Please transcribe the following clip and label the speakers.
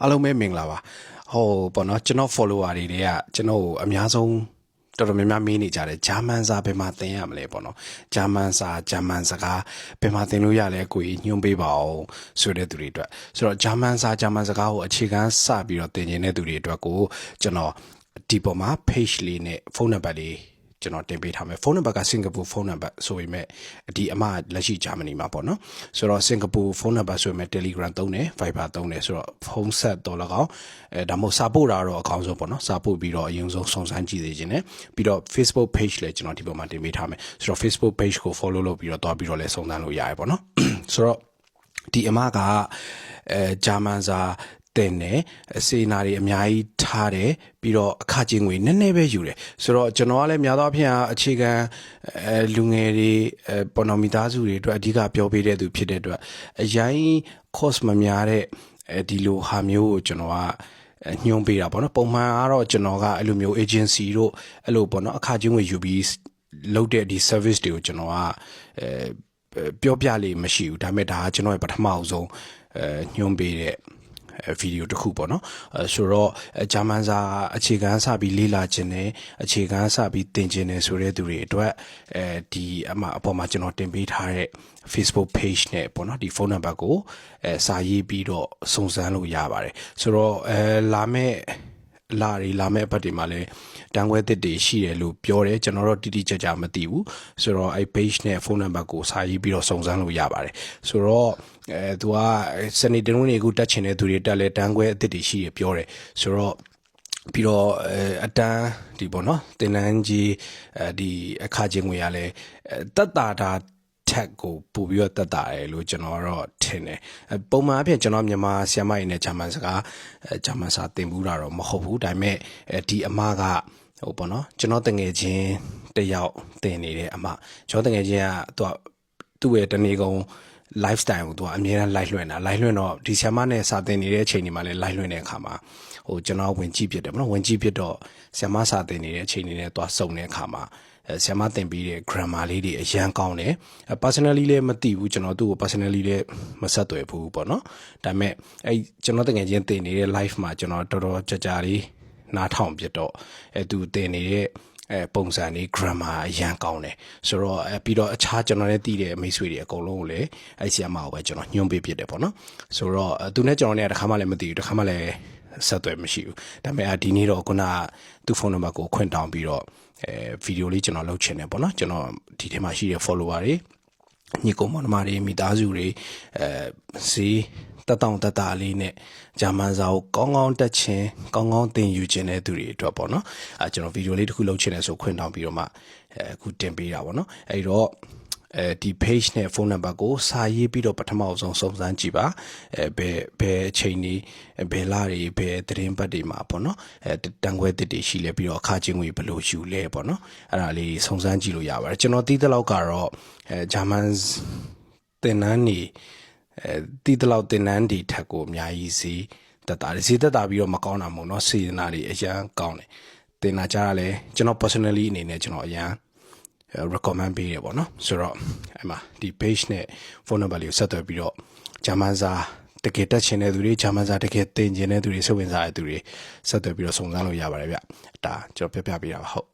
Speaker 1: အားလုံးပဲမင်္ဂလာပါဟိုပေါ့နော်ကျွန်တော် follower တွေကကျွန်တော်အများဆုံးတော်တော်များများမေးနေကြတယ်ဂျာမန်စာဘယ်မှာသင်ရမလဲပေါ့နော်ဂျာမန်စာဂျာမန်စကားဘယ်မှာသင်လို့ရလဲကိုကြီးညွှန်ပေးပါအောင်ဆိုတဲ့သူတွေအတွက်ဆိုတော့ဂျာမန်စာဂျာမန်စကားကိုအခြေခံစပြီးတော့သင်နေတဲ့သူတွေအတွက်ကိုကျွန်တော်ဒီပေါ်မှာ page လေးနဲ့ဖုန်းနံပါတ်လေးကျွန်တော်တင်ပေးထားမယ်ဖုန်းနံပါတ်ကစင်ကာပူဖုန်းနံပါတ်ဆိုပေမဲ့ဒီအမလက်ရှိဂျာမနီမှာပေါ့နော်ဆိုတော့စင်ကာပူဖုန်းနံပါတ်ဆိုပေမဲ့ Telegram သုံးတယ် Viber သုံးတယ်ဆိုတော့ဖုန်းဆက်တော့၎င်းဒါမှမဟုတ်စာပို့တာတော့အကောင်းဆုံးပေါ့နော်စာပို့ပြီးတော့အရင်ဆုံးစုံစမ်းကြည့်သေးခြင်းနဲ့ပြီးတော့ Facebook page လည်းကျွန်တော်ဒီပေါ်မှာတင်ပေးထားမယ်ဆိုတော့ Facebook page ကို follow လုပ်ပြီးတော့တွားပြီးတော့လည်းစုံစမ်းလို့ရတယ်ပေါ့နော်ဆိုတော့ဒီအမကဂျာမန်စာတင်တယ်စေနာတွေအများကြီးထားတယ်ပြီးတော့အခကျင်းငွေနည်းနည်းပဲယူတယ်ဆိုတော့ကျွန်တော်ကလည်းများသောအားဖြင့်အခြေခံလူငယ်တွေပေါ်တော်မိသားစုတွေအတွက်အဓိကပြောပေးတဲ့သူဖြစ်တဲ့အတွက်အရင် cost မများတဲ့ဒီလိုဟာမျိုးကိုကျွန်တော်ကညွှန်ပေးတာပေါ့နော်ပုံမှန်ကတော့ကျွန်တော်ကအဲ့လိုမျိုး agency တို့အဲ့လိုပေါ့နော်အခကျင်းငွေယူပြီးလုပ်တဲ့ဒီ service တွေကိုကျွန်တော်ကပြောပြလေးမရှိဘူးဒါပေမဲ့ဒါကကျွန်တော်ရဲ့ပထမအဆုံးညွှန်ပေးတဲ့ဗီဒီယိုတစ်ခုပေါ့နော်ဆိုတော့ဂျာမန်စာအခြေခံစပြီးလေ့လာခြင်းနဲ့အခြေခံစပြီးသင်ခြင်းနဲ့ဆိုတဲ့သူတွေအတွက်ဒီအပေါ်မှာကျွန်တော်တင်ပေးထားတဲ့ Facebook page နဲ့ပေါ့နော်ဒီဖုန်းနံပါတ်ကိုစာရေးပြီးတော့စုံစမ်းလို့ရပါတယ်ဆိုတော့လာမယ့်အပတ်တွေမှာလည်းတန်းခွဲသစ်တွေရှိတယ်လို့ပြောတယ်ကျွန်တော်တို့တိတိကျကျမသိဘူးဆိုတော့အဲ့ page နဲ့ဖုန်းနံပါတ်ကိုစာရေးပြီးတော့စုံစမ်းလို့ရပါတယ်ဆိုတော့သူကစနေတင်းဝင်ကိုတက်ချင်တဲ့သူတွေတက်လဲတန်းခွဲအသစ်တွေရှိရပြောတယ်ဆိုတော့ပြီးတော့အတန်းဒီပေါ့နော်တင်နန်းကြီးဒီအခကျင်းငွေရလဲတက်တာထက်ကိုပို့ပြီးတော့တက်တာတယ်လို့ကျွန်တော်ကတော့ထင်တယ်ပုံမှန်အဖြစ်ကျွန်တော်မြန်မာဆီယမရင်းနဲ့ဂျာမန်စကားဂျာမန်စာသင်ဘူးတာတော့မဟုတ်ဘူးဒါပေမဲ့ဒီအမကဟိုပေါ့နော်ကျွန်တော်တငယ်ချင်းတယောက်သင်နေတဲ့အမကျွန်တော်တငယ်ချင်းကသူ့ရဲ့တနေကုန် lifestyle ကိုသူကအမြဲတမ်း live လွှင့်တော့ဒီဆီယမနဲ့စာသင်နေတဲ့အချိန်တွေမှာလည်း live လွှင့်တဲ့အခါမှာဟိုကျွန်တော်ဝင်ကြည့်ဖြစ်တယ်ပေါ့နော်ဝင်ကြည့်ဖြစ်တော့ဆီယမစာသင်နေတဲ့အချိန်တွေနဲ့သွားစုံတဲ့အခါမှာဆရာမသင်ပြီးတဲ့ grammar လေးတွေအရန်ကောင်းတယ် personally လည်းမသိဘူးကျွန်တော်သူ့ကို personally လည်းမဆက်သွယ်ဘူးပေါ့နော်ဒါပေမဲ့အဲကျွန်တော်တကယ်ချင်းသင်နေတဲ့ live မှာကျွန်တော်တော်တော်ကြာလေးနားထောင်ပြတော့သူသင်နေတဲ့ပုံစံလေး grammar အရန်ကောင်းတယ်ဆိုတော့ပြီးတော့အခြားကျွန်တော်လည်းသိတဲ့မိတ်ဆွေတွေအကုန်လုံးကိုလည်းအဲဆရာမကိုပဲကျွန်တော်ညွှန်ပေးဖြစ်တယ်ပေါ့နော်ဆိုတော့သူနဲ့ကျွန်တော်နဲ့တခါမှလည်းမသိဘူးတခါမှလည်းဆက်သွယ်မရှိဘူးဒါပေမဲ့ဒီနေ့တော့ခုနသူ့ဖုန်းနံပါတ်ကိုခွင့်တောင်းပြီးတော့ဗီဒီယိုလေးကျွန်တော်လုပ်ချင်တယ်ပေါ့နော်ကျွန်တော်ဒီထဲမှာရှိတဲ့ follower တွေညီကောင်မောင်နှမတွေမိသားစုတွေစီတက်တောင့်တက်တာလေးနဲ့ဂျာမန်စာကိုကောင်းကောင်းတက်ခြင်းကောင်းကောင်းသင်ယူခြင်းတဲ့သူတွေအတွက်ပေါ့နော်ကျွန်တော်ဗီဒီယိုလေးတစ်ခုလုပ်ချင်တယ်ဆိုခွင့်တောင်းပြီးတော့မှအခုတင်ပေးတာပေါ့နော်အဲ့တော့ဒီ page နဲ့ဖုန်းနံပါတ်ကိုစာရေးပြီးတော့ပထမဆုံးစုံစမ်းကြည့်ပါဘယ်အချိန်ကြီးဘယ်လတွေဘယ်သတင်းပတ်တွေမှာပေါ့နော်တန်ခွဲတစ်တွေရှိလဲပြီးတော့အခကျင်းငွေဘယ်လိုယူလဲပေါ့နော်အဲ့ဒါလေးစုံစမ်းကြည့်လို့ရပါတယ်ကျွန်တော်သိတဲ့လောက်ကတော့ဂျာမန်သင်တန်းနေသိတဲ့လောက်သင်တန်းတွေထက်ကိုအများကြီးဈေးတက်တာပြီးတော့မကောင်းတာမဟုတ်နော်စေတနာတွေအရန်ကောင်းတယ်သင်တာကြားရလဲကျွန်တော် personally အနေနဲ့ကျွန်တော်အရန်recommend ပေးရပေါ့နော်ဆိုတော့အဲ့မှာဒီ page နဲ့ phone number လေးကိုဆက်သွယ်ပြီးတော့ဂျာမန်စာတကယ်တက်ချင်တဲ့သူတွေဂျာမန်စာတကယ်သင်ချင်တဲ့သူတွေစိတ်ဝင်စားတဲ့သူတွေဆက်သွယ်ပြီးတော့စုံစမ်းလို့ရပါတယ်ဗျဒါကျွန်တော်ပြပြပေးတာပါဟုတ်